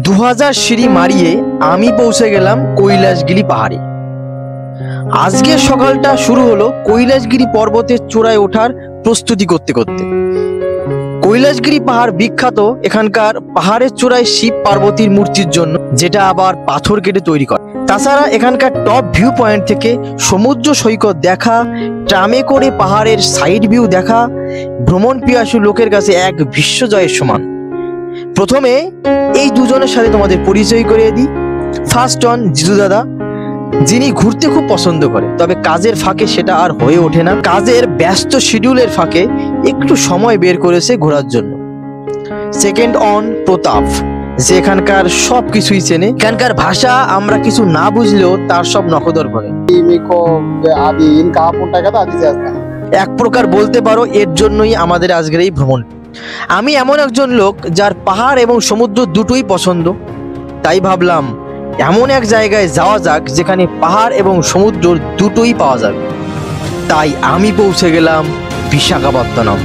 2000 সিঁড়ি মারিয়ে আমি পৌঁছে গেলাম কৈলাসগিরি পাহাড়ে। আজকের সকালটা শুরু হলো কৈলাসগিরি পর্বতের চূড়ায় ওঠার প্রস্তুতি করতে করতে। কৈলাসগিরি পাহাড় বিখ্যাত এখানকার পাহাড়ের চূড়ায় শিব পার্বতীর মূর্তির জন্য, যেটা আবার পাথর কেটে তৈরি করে। তাছাড়া এখানকার টপ ভিউ পয়েন্ট থেকে সমুদ্র সৈকত দেখা, ট্রামে করে পাহাড়ের সাইড ভিউ দেখা ভ্রমণ পিয়াসু লোকের কাছে এক বিশ্বজয়ের সমান। প্রথমে এই দুজনের সাথে তোমাদের পরিচয় করিয়ে দিই। ফার্স্ট অন জিতু দাদা, যিনি ঘুরতে খুব পছন্দ করে, তবে কাজের ফাঁকে সেটা আর হয়ে ওঠে না। কাজের ব্যস্ত শিডিউলের ফাঁকে একটু সময় বের করেছে ঘোরার জন্য। সেকেন্ড অন প্রতাপ, যে এখানকার সব কিছুই চেনে। এখানকার ভাষা আমরা কিছু না বুঝলেও তার সব নখদর করে। এক প্রকার বলতে পারো এর জন্যই আমাদের আজকের এই ভ্রমণ। আমি এমন একজন লোক যার পাহাড় এবং সমুদ্র দুটোই পছন্দ, তাই ভাবলাম এমন এক জায়গায় যাওয়া যাক যেখানে পাহাড় এবং সমুদ্র দুটোই পাওয়া যাবে। তাই আমি পৌঁছে গেলাম বিশাখাপত্তনম।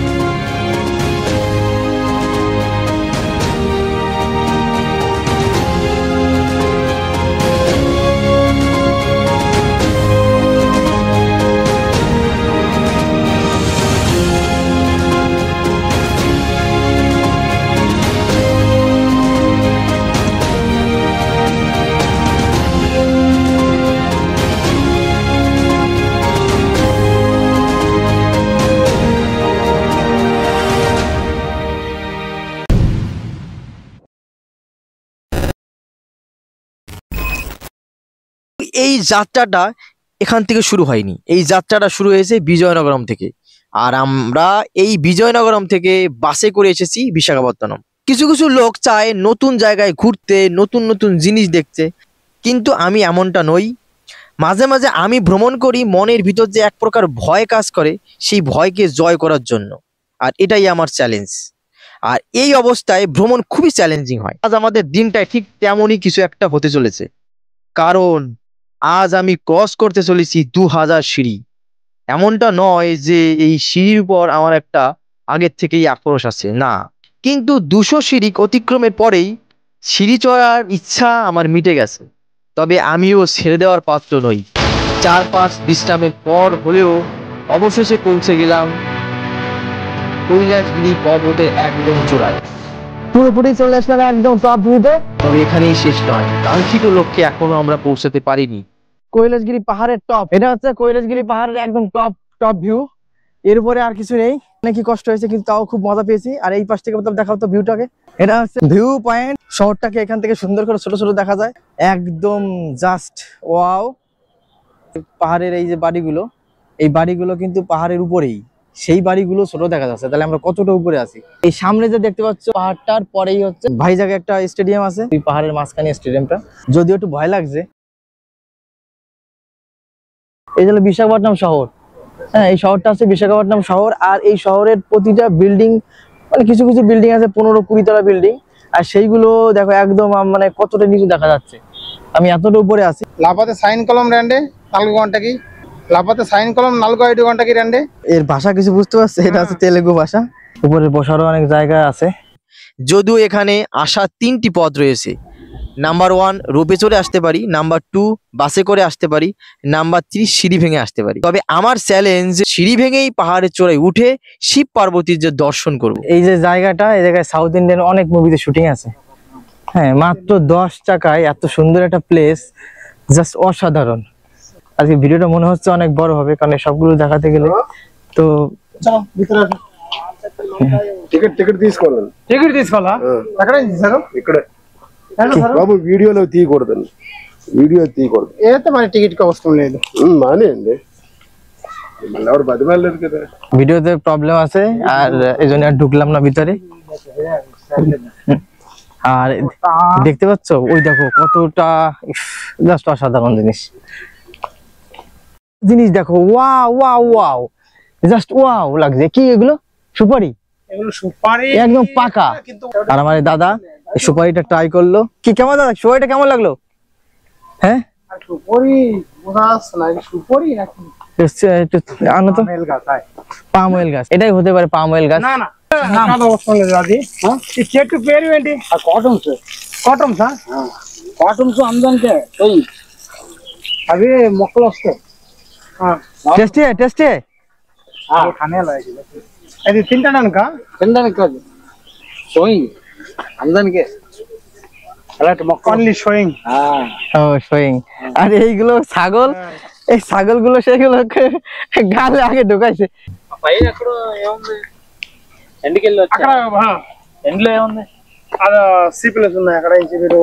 এই যাত্রাটা এখান থেকে শুরু হয়নি, এই যাত্রাটা শুরু হয়েছে বিজয়নগরম থেকে। আর আমরা এই বিজয়নগরম থেকে বাসে করে এসেছি বিশাখাপত্তনম। কিছু কিছু লোক চায় নতুন জায়গায় ঘুরতে, নতুন নতুন জিনিস দেখতে, কিন্তু আমি এমনটা নই। মাঝে মাঝে আমি ভ্রমণ করি মনের ভিতর যে এক প্রকার ভয় কাজ করে, সেই ভয়কে জয় করার জন্য। আর এটাই আমার চ্যালেঞ্জ। আর এই অবস্থায় ভ্রমণ খুবই চ্যালেঞ্জিং হয়। আজ আমাদের দিনটায় ঠিক তেমনই কিছু একটা হতে চলেছে, কারণ আজ আমি ক্রস করতে চলেছি 2000 সিঁড়ি। এমনটা নয় যে এই সিঁড়ির উপর আমার একটা আগের থেকেই আক্রোশ আছে, না। কিন্তু 200 সিঁড়ি অতিক্রমের পরেই সিঁড়ি চড়ার ইচ্ছা আমার মিটে গেছে। তবে আমিও ছেড়ে দেওয়ার পাত্র নই। 4-5 বিশ্রামের পর হলেও অবশেষে পৌঁছে গেলাম কৈলাসগিরি পর্বতের একদম চূড়ায়। পুরোপুরি চলে আসলাম একদম টপ ভিউতে। তবে এখানেই শেষ নয়, কাঙ্ক্ষিত লক্ষ্যে এখনো আমরা পৌঁছাতে পারিনি। কৈলাসগিরি পাহাড়ের টপ, এটা হচ্ছে কৈলাসগিরি পাহাড়ের একদম টপ ভিউ। এর উপরে আর কিছু নেই। অনেকই কষ্ট হয়েছে, কিন্তু তাও খুব মজা পেয়েছি। আর এই পাশ থেকে দেখাও তো ভিউটাকে। এটা হচ্ছে ভিউ পয়েন্ট। শহরটাকে এখান থেকে সুন্দর করে ছোট ছোট দেখা যায়, একদম জাস্ট ওয়াও। পাহাড়ের এই যে বাড়িগুলো, এই বাড়িগুলো কিন্তু পাহাড়ের উপরেই, সেই বাড়িগুলো ছোট দেখা যাচ্ছে। তাহলে আমরা কতটা উপরে আছি। এই সামনে যে দেখতে পাচ্ছ পাহাড়টার পরেই হচ্ছে ভাইজাগে একটা স্টেডিয়াম আছে। এই পাহাড়ের মাঝখানে স্টেডিয়ামটা, যদিও একটু ভয় লাগছে। এই হলো বিশাখাপত্তনম শহর। হ্যাঁ, এই শহরটা হচ্ছে বিশাখাপত্তনম শহর। আর এই শহরের প্রতিটা বিল্ডিং, মানে কিছু কিছু বিল্ডিং আছে 15-20 তলা বিল্ডিং, আর সেইগুলো দেখো একদম মানে কতটা নিচু দেখা যাচ্ছে। আমি এতটা উপরে আছি। লাপাতে সাইন কলম রেন্ডে 4 ঘন্টা কি, লাপাতে সাইন কলম 4 ঘন্টা কি রেন্ডে। এর ভাষা কিছু বুঝতে পারছে, এটা হচ্ছে তেলেগু ভাষা। উপরে বসারও অনেক জায়গা আছে। যদিও এখানে আসার 3টি পথ রয়েছে। নাম্বার 1 রোপে চড়ে আসতে পারি, নাম্বার 2 বাসে করে আসতে পারি, নাম্বার 3 সিঁড়ি ভেঙে আসতে পারি। তবে আমার চ্যালেঞ্জ সিঁড়ি ভেঙেই পাহাড়ের চূড়ায় উঠে শিব পার্বতীর যে দর্শন করব। এই যে জায়গাটা, এই জায়গায় সাউথ ইন্ডিয়ান অনেক মুভিতে শুটিং আছে। হ্যাঁ, মাত্র 10 টাকায় এত সুন্দর একটা প্লেস, জাস্ট অসাধারণ। আজকে ভিডিওটা মনে হচ্ছে অনেক বড় হবে, কারণ সবগুলো দেখাতে গেলে তো চলো ভিতরে। టికెట్ తీసుకోవాలి, టికెట్ తీసుకోవాలా? ఎక్కడ తీసారు? ఇక్కడ బాబు వీడియోలో తీయకూడదు, వీడియో తీయకూడదు. ఏదైతే మరి టికెట్ కి అవసరం లేదు, మానేయండి. మళ్ళీ ఎవరు బతిమాలేదు కదా, ভিডিওতে প্রবলেম আছে, আর এজন্য আর ঢুকলাম না ভিতরে। আর দেখতে পাচ্ছ ওই দেখো কতটা জাস্ট অসাধারণ জিনিস দেখো। Wow wow wow, just wow লাগছে। কি এগুলো? সুপারি? এগুলো সুপারি একদম পাকা। আর আমার দাদা সুপারিটা ট্রাই করলো। কি কেমন দাদা, সুপারিটা কেমন লাগলো? হ্যাঁ, সুপারি বোঝাস না, সুপারি নাকি একটু আনো তো। পাম অয়েল গাছ, এটাই হতে পারে পাম অয়েল গাছ। না না, కాదు అవసరం లేదు అది. ఈ చెట్టు పేరు ఏంటి? ఆ కాటన్ సార్. कॉटन था कॉटन तो आमदन के कोई अभी मोकल असतो हां टेस्टी है हां खाने लायक है तीन टन का शोइंग आमदन के only showing ও শোয়িং আর এইগুলো ছাগল এই ছাগলগুলো সেগুলোকে গালে আগে ঢুকাইছে పైన ఎక్కడ ఏముంది ఎండికెళ్ళి వచ్చా అక్కడ ఎండ్లో ఏముంది আর সিপ্লেস ఉన్నాయి అక్కడ ఇంచి మీరు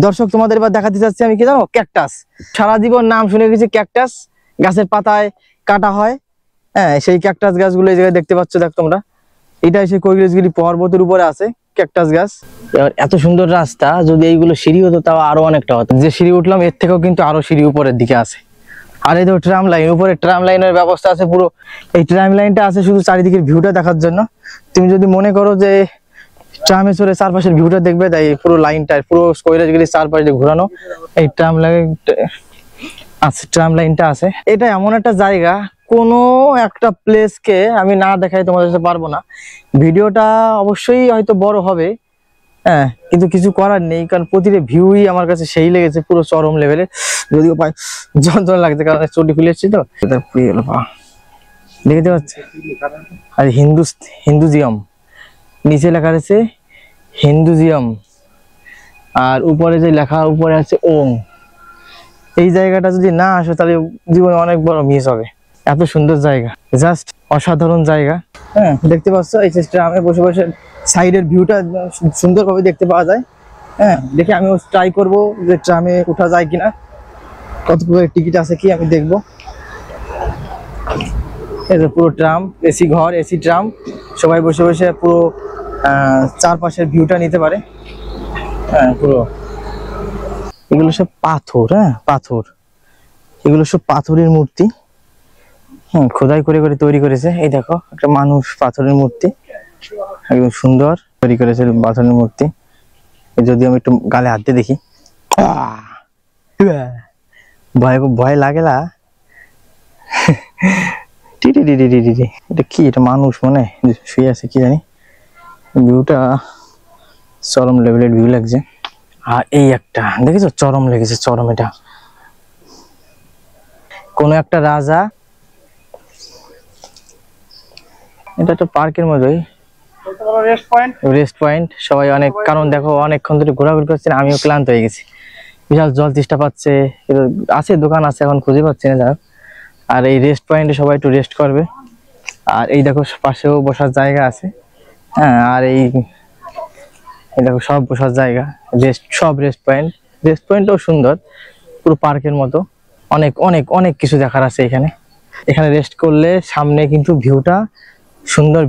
দর্শক তোমাদের এবার দেখাতে যাচ্ছি আমি কি জানো ক্যাকটাস সারা জীবন নাম শুনে গেছি ক্যাকটাস গাছের পাতায় কাটা হয় হ্যাঁ সেই ক্যাকটাস গাছগুলো এই জায়গায় দেখতে পাচ্ছ দেখ তোমরা এটা এসে কৈলাসগিরি পর্বতের উপরে আছে ক্যাকটাস গাছ এবার এত সুন্দর রাস্তা যদি এইগুলো সিঁড়ি হতো তাও আরো অনেকটা হতো যে সিঁড়ি উঠলাম এর থেকেও কিন্তু আরো সিঁড়ি উপরের দিকে আছে আর এই তো ট্রাম লাইন উপরে ট্রাম লাইনের ব্যবস্থা আছে পুরো এই ট্রাম লাইনটা আছে শুধু চারিদিকের ভিউটা দেখার জন্য তুমি যদি মনে করো যে ট্রামে চড়ে চারপাশের ভিউটা দেখবে তাই পুরো লাইনটা পুরো কৈলাসগিরির চারপাশে ঘোরানো এই ট্রাম লাইন আছে ট্রাম লাইনটা আছে এটা এমন একটা জায়গা কোনো একটা প্লেসকে আমি না দেখাই তোমাদের কাছে পারবো না ভিডিওটা অবশ্যই হয়তো বড় হবে হ্যাঁ কিন্তু কিছু করার নেই কারণ প্রতিটা ভিউই আমার কাছে সেই লেগেছে পুরো চরম লেভেলের যদিও পাই যন্ত্রণা লাগছে কারণ চটি খুলে এসেছি তো দেখতে পাচ্ছি আর হিন্দুজিয়াম নিচে লেখা রয়েছে হিন্দুজিয়াম আর উপরে যে লেখা উপরে আছে ওম এই জায়গাটা যদি না আসো তাহলে জীবনে অনেক বড় মিস হবে এত সুন্দর জায়গা জাস্ট অসাধারণ জায়গা হ্যাঁ দেখতে পাচ্ছ এই ট্রামে বসে বসে সাইডের ভিউটা সুন্দরভাবে দেখতে পাওয়া যায় হ্যাঁ দেখে আমিও ট্রাই করব যে ট্রামে ওঠা যায় কিনা কত করে টিকিট আছে কি আমি দেখব এই যে পুরো ট্রাম এসি ঘর এসি ট্রাম সবাই বসে বসে পুরো চারপাশের ভিউটা নিতে পারে হ্যাঁ পুরো এগুলো সব পাথর হ্যাঁ পাথর এগুলো সব পাথরের মূর্তি খোদাই করে করে তৈরি করেছে এই দেখো একটা মানুষ পাথরের মূর্তি একদম সুন্দর তৈরি করেছে পাথরের মূর্তি যদি আমি একটু গালে হাত দিয়ে দেখি ভয় ভয় লাগে না এটা কি এটা মানুষ মনে শুয়ে আছে কি জানি ভিউটা চরম লেভেলের ভিউ লাগছে আর এই একটা দেখেছো চরম লেগেছে চরম এটা কোন একটা রাজা এটা একটা পার্কের মতোই রেস্ট পয়েন্ট সবাই অনেক কারণ দেখো অনেকক্ষণ ধরে ঘোরাঘুরি করছে আমিও ক্লান্ত হয়ে গেছি বিশাল জল তেষ্টা পাচ্ছে আছে দোকান আছে এখন খুঁজে পাচ্ছি না যাক আর এই রেস্ট পয়েন্টে সবাই একটু রেস্ট করবে আর এই দেখো পাশেও বসার জায়গা আছে হ্যাঁ আর এই দেখো সব বসার জায়গা সব রেস্ট পয়েন্টও সুন্দর পুরো পার্কের মতো অনেক অনেক অনেক কিছু দেখার আছে এখানে রেস্ট করলে সামনে কিন্তু ভিউটা সুন্দর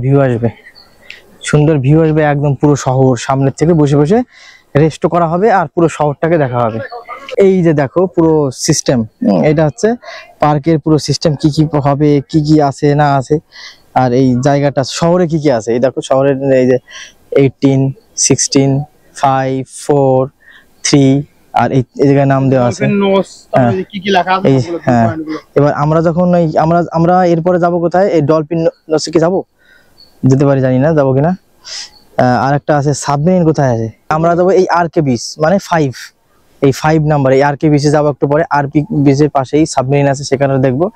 ভিউ আসবে একদম পুরো শহর সামনের থেকে বসে বসে রেস্ট করা হবে আর পুরো শহরটাকে দেখা হবে এই যে দেখো পুরো সিস্টেম এটা হচ্ছে পার্কের পুরো সিস্টেম কি কি হবে কি কি আছে না আছে আর এই জায়গাটা শহরে কি কি আছে এই দেখো শহরের এই যে 18 16 5 4 3 আর এই জায়গায় নাম দেওয়া আছে হ্যাঁ এবার আমরা যখন আমরা এরপরে যাব কোথায় এই ডলফিন নসে কি যাবো যেতে পারি জানি না যাবো কিনা আর একটা আছে সাবমেরিন কোথায় আছে আমরা যাবো এই আরকে বিচ মানে 5 এই 5 নাম্বার এই আরকে বিচে যাবো একটু পরে আরপি বিচের পাশেই সাবমেরিন আছে সেখানে দেখবো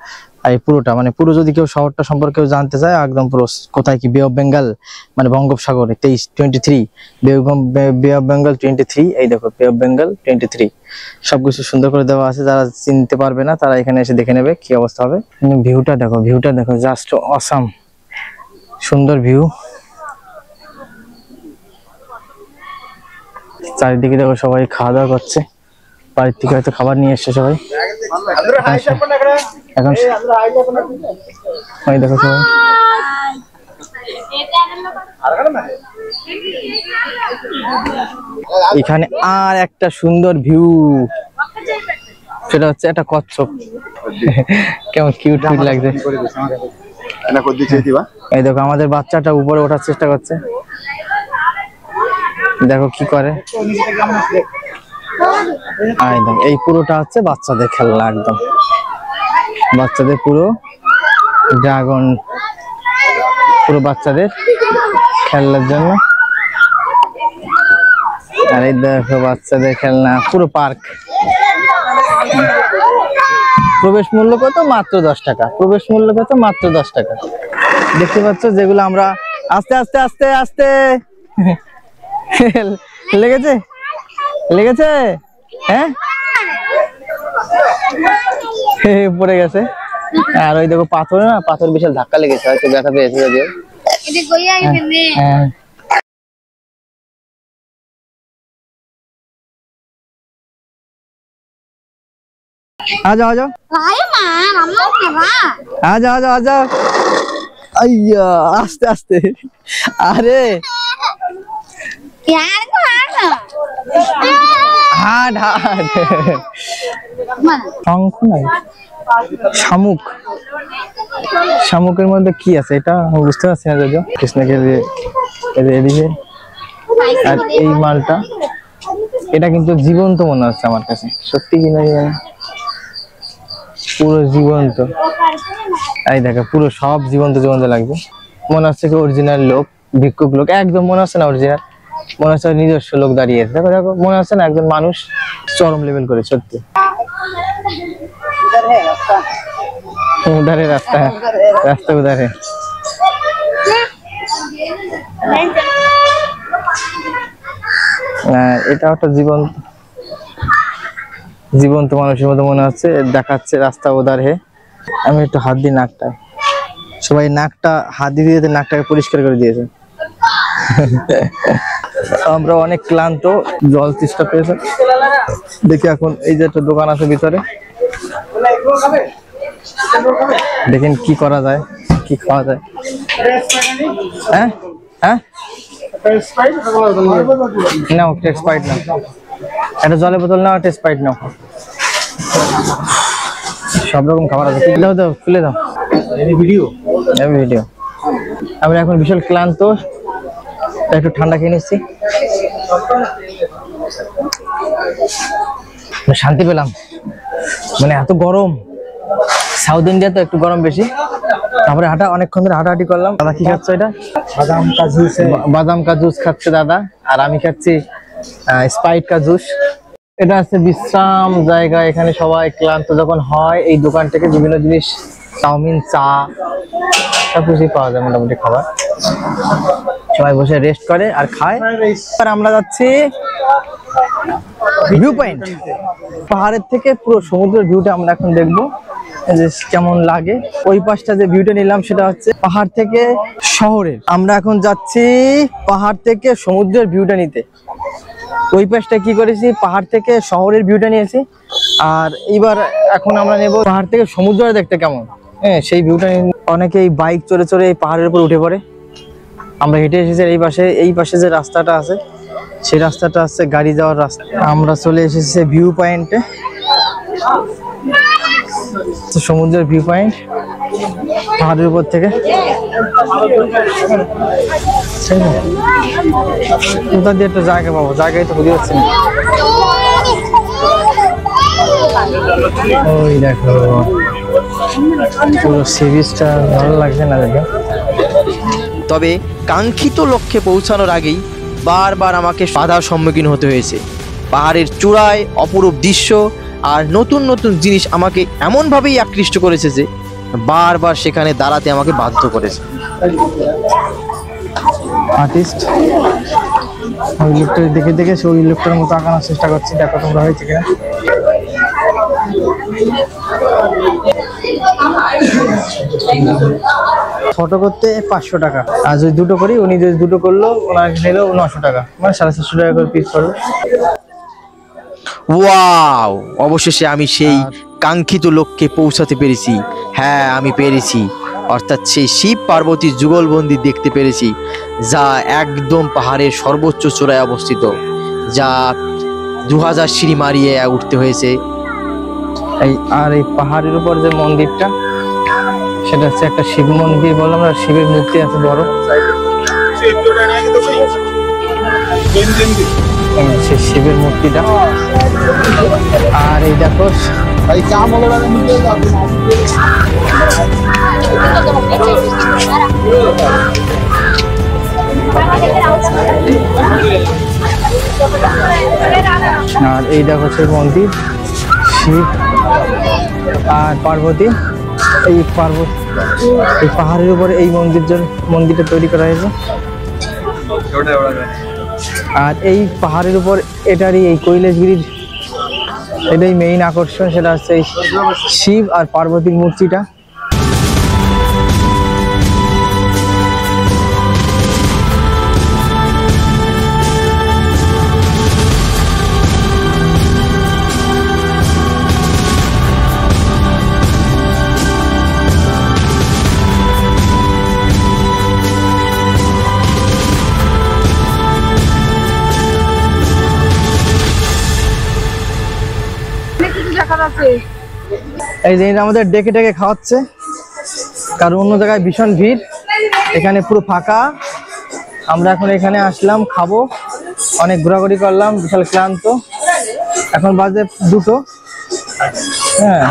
আর এই পুরোটা মানে পুরো যদি কেউ শহরটা সম্পর্কে জানতে চায় একদম পুরো কোথায় কি বে অফ বেঙ্গল মানে বঙ্গোপসাগর 23 বে অফ বেঙ্গল 23 এই দেখো বে অফ বেঙ্গল 23 সবকিছু সুন্দর করে দেওয়া আছে যারা চিনতে পারবে না তারা এখানে এসে দেখে নেবে কি অবস্থা হবে ভিউটা দেখো জাস্ট অসাম সুন্দর ভিউ চারিদিকে দেখো সবাই খাওয়া দাওয়া করছে বাড়ির থেকে হয়তো খাবার নিয়ে এসছে সবাই এখন দেখো সবাই এখানে আর একটা সুন্দর ভিউ সেটা হচ্ছে একটা কচ্ছপ কেমন কিউট লাগছে এই দেখো আমাদের বাচ্চাটা উপরে ওঠার চেষ্টা করছে দেখো কি করে একদম এই পুরোটা হচ্ছে বাচ্চাদের খেলনা একদম বাচ্চাদের পুরো ড্রাগন পুরো বাচ্চাদের খেলার জন্য আর এই দেখো বাচ্চাদের খেলনা, পুরো পার্ক। প্রবেশ মূল্য কত? মাত্র 10 টাকা। প্রবেশ মূল্য কত? মাত্র 10 টাকা। দেখতে পাচ্ছ যেগুলো আমরা আস্তে আস্তে আস্তে আস্তে লেগেছে লেগেছে, হ্যাঁ পড়ে গেছে। আর ওই দেখো পাথর, না পাথর বিশাল ধাক্কা লেগেছে, হয়তো ব্যথা পেয়েছে যদিও। आ जाओ आ जाओ आ जाओ आ जाओ आ जाओ। अय्या आस्ते आस्ते। अरे हाड हाड শঙ্খ নাই, শামুক। শামুকের মধ্যে কি আছে এটা বুঝতে পারছি না যদিও। কৃষ্ণকে এদিকে আর এই মালটা, এটা কিন্তু জীবন্ত মনে হচ্ছে আমার কাছে, সত্যি কিনা জানি, পুরো জীবন্ত। এই দেখো পুরো সব জীবন্ত জীবন্ত লাগবে, মনে হচ্ছে কি অরিজিনাল লোক, ভিক্ষুক লোক একদম মনে হচ্ছে না অরিজিনাল, মনে হচ্ছে নিজস্ব লোক দাঁড়িয়ে আছে। দেখো দেখো মনে হচ্ছে না একজন মানুষ, চরম লেভেল করে সত্যি। উধারে রাস্তা, রাস্তা উধারে। এটা একটা জীবন্ত জীবন্ত মানুষের মতো মনে হচ্ছে, দেখাচ্ছে রাস্তা উধার হে। আমি একটু হাত দিই নাকটায়, সবাই নাকটা হাত দিয়ে নাকটাকে পরিষ্কার করে দিয়েছে। আমরা অনেক ক্লান্ত, জল তেষ্টা পেয়েছে দেখি। এখন এই যে একটা দোকান আছে ভিতরে, দেখেন কি করা যায়, কি খাওয়া যায়। হ্যাঁ হ্যাঁ নাও স্প্রাইট নাও, একটা জলের বোতল নাও, একটা স্প্রাইট নাও। সব রকম খাবার আছে, দাও দাও খুলে দাও। Video video. আমরা এখন বিশাল ক্লান্ত, একটু ঠান্ডা খেয়ে নিচ্ছি, শান্তি পেলাম। মানে এত গরম, সাউথ ইন্ডিয়া তো একটু গরম বেশি। তারপরে হাঁটা, অনেকক্ষণ ধরে হাঁটাহাঁটি করলাম। দাদা কি খাচ্ছে? এটা বাদাম কা জুস খাচ্ছে দাদা, আর আমি খাচ্ছি স্প্রাইট কা জুস। এটা আছে বিশ্রাম জায়গা, এখানে সবাই ক্লান্ত যখন হয় এই দোকান থেকে বিভিন্ন জিনিস, চাউমিন, চা সবকিছু পাওয়া যায় মোটামুটি খাবার। সবাই বসে রেস্ট করে আর খায়। আর আমরা যাচ্ছি ভিউ পয়েন্ট, পাহাড়ের থেকে পুরো সমুদ্রের ভিউটা আমরা এখন দেখবো যে কেমন লাগে। ওই পাশটা যে ভিউটা নিলাম সেটা হচ্ছে পাহাড় থেকে শহরের, আমরা এখন যাচ্ছি পাহাড় থেকে সমুদ্রের ভিউটা নিতে। ওই পাশটা কি করেছি, পাহাড় থেকে শহরের ভিউটা নিয়েছি, আর এইবার এখন আমরা নেব পাহাড় থেকে সমুদ্র দেখতে কেমন, হ্যাঁ সেই ভিউটা। অনেকেই বাইক চড়ে চড়ে এই পাহাড়ের উপর উঠে পড়ে, আমরা হেঁটে এসেছি এই পাশে যে রাস্তাটা আছে সেই রাস্তাটা আছে গাড়ি যাওয়ার রাস্তা। আমরা চলে এসেছি ভিউ পয়েন্টে, সমুদ্রের ভিউ পয়েন্ট পাহাড়ের উপর থেকে। কোথা দিয়ে একটা জায়গা পাবো, জায়গায় তো বুঝতে পারছি না। ওই দেখো পুরো সি বিচটা ভালো লাগছে না দেখে। তবে কাঙ্ক্ষিত লক্ষ্যে পৌঁছানোর আগেই বারবার আমাকে বাধার সম্মুখীন হতে হয়েছে। পাহাড়ের চূড়ায় অপরূপ দৃশ্য আর নতুন নতুন জিনিস আমাকে এমনভাবেই আকৃষ্ট করেছে যে বারবার সেখানে দাঁড়াতে আমাকে বাধ্য করেছে। আর্টিস্ট ওই লোকটা দেখে দেখে ওই লোকটার মতো আঁকানোর চেষ্টা করছি, দেখো তোমরা হয়েছে কিনা। ফটো করতে 500 টাকা, আর যদি দুটো করি, উনি যদি দুটো করলো ওনার নিল 900 টাকা, মানে 750 টাকা করে পিস পড়লো। ওয়াও, অবশেষে আমি সেই কাঙ্ক্ষিত লক্ষ্যে পৌঁছাতে পেরেছি। হ্যাঁ আমি পেরেছি, অর্থাৎ সেই শিব পার্বতীর যুগলবন্দি দেখতে পেরেছি, যা একদম পাহাড়ের সর্বোচ্চ চূড়ায় অবস্থিত, যা 2000 সিঁড়ি মারিয়ে উঠতে হয়েছে। আর এই পাহাড়ের উপর যে মন্দিরটা সেটা হচ্ছে একটা শিব মন্দির, বললাম না, শিবের মূর্তি আছে বড়, সেই শিবের মূর্তিটা। আর এই দেখো আর এই দেখো সেই মন্দির, শিব আর পার্বতী। এই পাহাড়ের উপরে এই মন্দিরটা তৈরি করা হয়েছে। আর এই পাহাড়ের উপর এটারই এই কৈলাসগিরির এটাই মেইন আকর্ষণ, সেটা হচ্ছে এই শিব আর পার্বতীর মূর্তিটা। এই যে আমাদের ডেকে ডেকে খাওয়াচ্ছে, কারণ অন্য জায়গায় ভীষণ ভিড়, এখানে পুরো ফাঁকা। আমরা এখন এখানে আসলাম, খাবো, অনেক ঘোরাঘুরি করলাম, বিশাল ক্লান্ত। এখন বাজে 2টো। হ্যাঁ,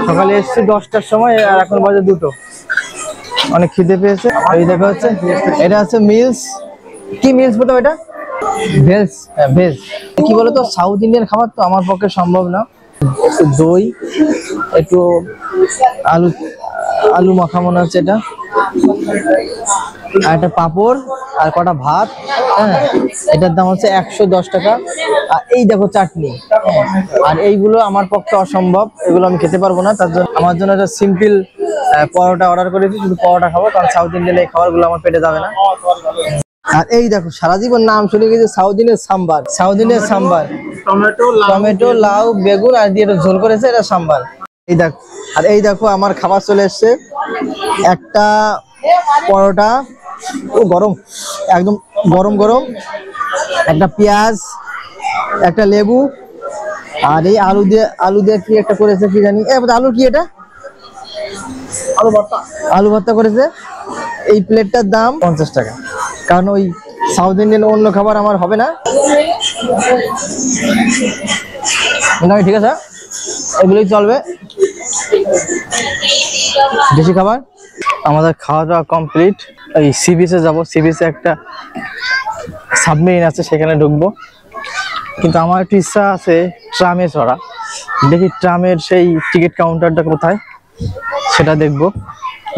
সকালে এসছি 10টার সময়, আর এখন বাজে 2টো। অনেক খিদে পেয়েছে। এই দেখা হচ্ছে, এটা হচ্ছে মিলস। কি মিলস বলতো এটা? ভেজ। হ্যাঁ, ভেজ। কি বলতো, সাউথ ইন্ডিয়ান খাবার তো আমার পক্ষে সম্ভব না। একটু দই, একটু আলু মাখা মনে হচ্ছে এটা, আর একটা পাঁপড়, আর কটা ভাত। হ্যাঁ, এটার দাম হচ্ছে 110 টাকা। আর এই দেখো চাটনি। আর এইগুলো আমার পক্ষে অসম্ভব, এগুলো আমি খেতে পারবো না। তার জন্য আমার জন্য একটা সিম্পল পরোটা অর্ডার করেছি, শুধু পরোটা খাবো, কারণ সাউথ ইন্ডিয়ান এই খাবারগুলো আমার পেটে যাবে না। আর এই দেখো, সারা জীবন নাম শুনে গেছে south Indian sambar. South Indian sambar, tomato, লাউ, বেগুন আর দিয়ে ঝোল করেছে, এটা সাম্বার। এই দেখো, আর এই দেখো আমার খাবার চলে এসছে। একটা পরোটা, ও গরম, একদম গরম গরম, একটা পেঁয়াজ, একটা লেবু, আর এই আলু দিয়ে কি একটা করেছে, কি জানি। আলু কি এটা? আলু ভর্তা করেছে। এই প্লেটটার দাম 50 টাকা, কারণ ওই সাউথ ইন্ডিয়ান অন্য খাবার আমার হবে না। ঠিক আছে, এগুলোই চলবে, বেশি খাবার। আমাদের খাওয়া দাওয়া কমপ্লিট। এই সি বিচে যাবো। সি বিচে একটা সাবমেরিন আছে, সেখানে ঢুকবো। কিন্তু আমার একটু ইচ্ছা আছে ট্রামে চড়া। দেখি ট্রামের সেই টিকিট কাউন্টারটা কোথায়, সেটা দেখবো।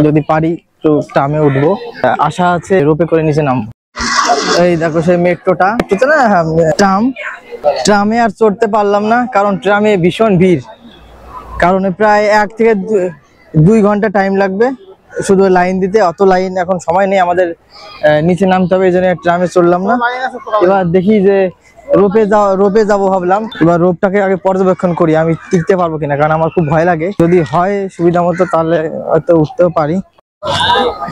যদি পারি তো ট্রামে উঠবো। আশা আছে রোপে করে নিচে নামবো। এই দেখো সেই মেট্রোটা না, ট্রামে আর চড়তে পারলাম না, কারণ ট্রামে ভীষণ ভিড়। কারণ প্রায় 1 থেকে 2 ঘন্টা টাইম লাগবে শুধু লাইন দিতে। অত লাইন এখন সময় নেই আমাদের, নিচে নামতে হবে, এই জন্য ট্রামে চড়লাম না। এবার দেখি যে রোপে যাবো ভাবলাম। এবার রোপটাকে আগে পর্যবেক্ষণ করি, আমি টিকতে পারবো কিনা, কারণ আমার খুব ভয় লাগে। যদি হয় সুবিধা মতো তাহলে হয়তো উঠতেও পারি।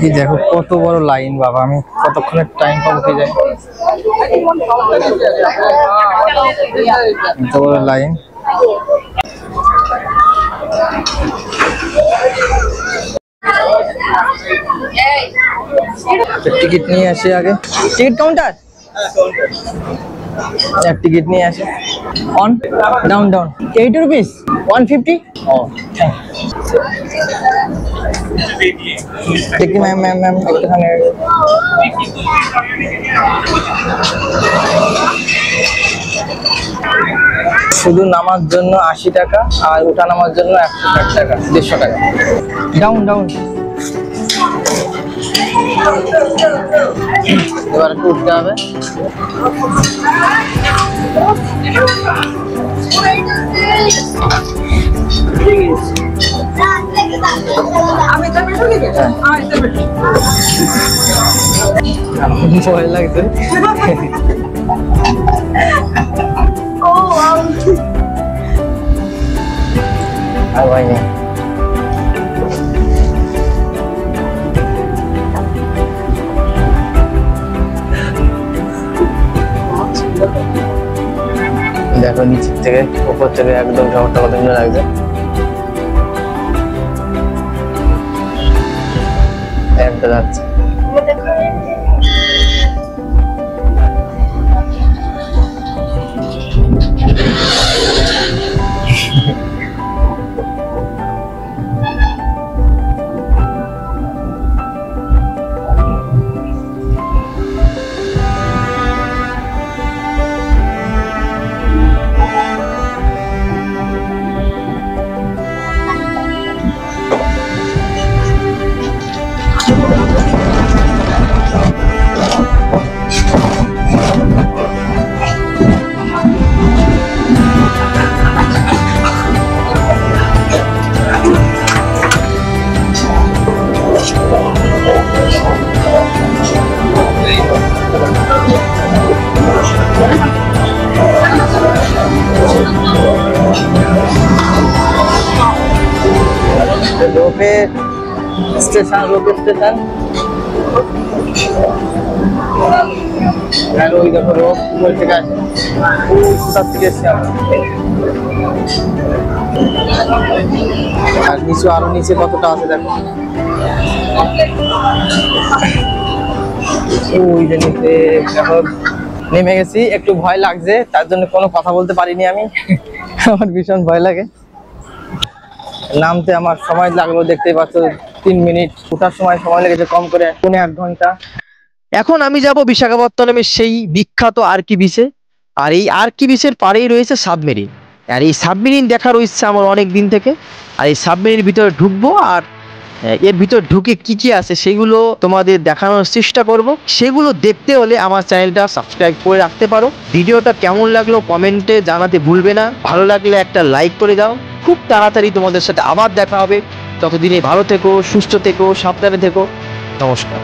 এই দেখো কত বড় লাইন, বাবা, আমি কতক্ষণের টাইম পাবো কি জানি। কত বড় লাইন। টিকিট নিয়ে আসি আগে। টিকিট কাউন্টার, এক টিকিট নিয়ে আসি। On down 80 rupees, 150। ও দেখি ম্যাম একটুখানি। শুধু নামার জন্য 80 টাকা, আর ওঠা নামার জন্য 160 টাকা, 150 টাকা। ডাউন এবার একটু উঠতে হবে। ভয় লাগছে। আর ভাই নেই। দেখো নিচের থেকে উপর থেকে একদম শহরটা কত সুন্দর লাগছে। একটা যাচ্ছে। রোপে স্টেশন, রোপে স্টেশন। আর ওই দেখো রোপ উপর থেকে আসে, কোথা থেকে এসছি আমরা। আর নিচে, আরো নিচে কতটা আছে দেখো, ওই যে নিচে দেখো নেমে গেছি। একটু ভয় লাগছে, তার জন্য কোনো কথা বলতে পারিনি আমি। আমার ভীষণ ভয় লাগে। নামতে আমার সময় লাগলো, দেখতেই পাচ্ছ 3 মিনিট। ওঠার সময় লেগেছে কম করে 1.5 ঘন্টা। এখন আমি যাব বিশাখাপত্তনমের সেই বিখ্যাত আরকি বিচে। আর এই আরকি বিচের পাড়েই রয়েছে সাবমেরিন। আর এই সাবমেরিন দেখার ইচ্ছা আমার অনেক দিন থেকে। আর এই সাবমেরিনের ভিতরে ঢুকবো, আর এর ভিতর ঢুকে কি কি আছে সেগুলো তোমাদের দেখানোর চেষ্টা করব। সেগুলো দেখতে হলে আমার চ্যানেলটা সাবস্ক্রাইব করে রাখতে পারো। ভিডিওটা কেমন লাগলো কমেন্টে জানাতে ভুলবে না। ভালো লাগলে একটা লাইক করে দাও। খুব তাড়াতাড়ি তোমাদের সাথে আবার দেখা হবে। ততদিনে ভালো থেকো, সুস্থ থেকো, সাবধানে থেকো। নমস্কার।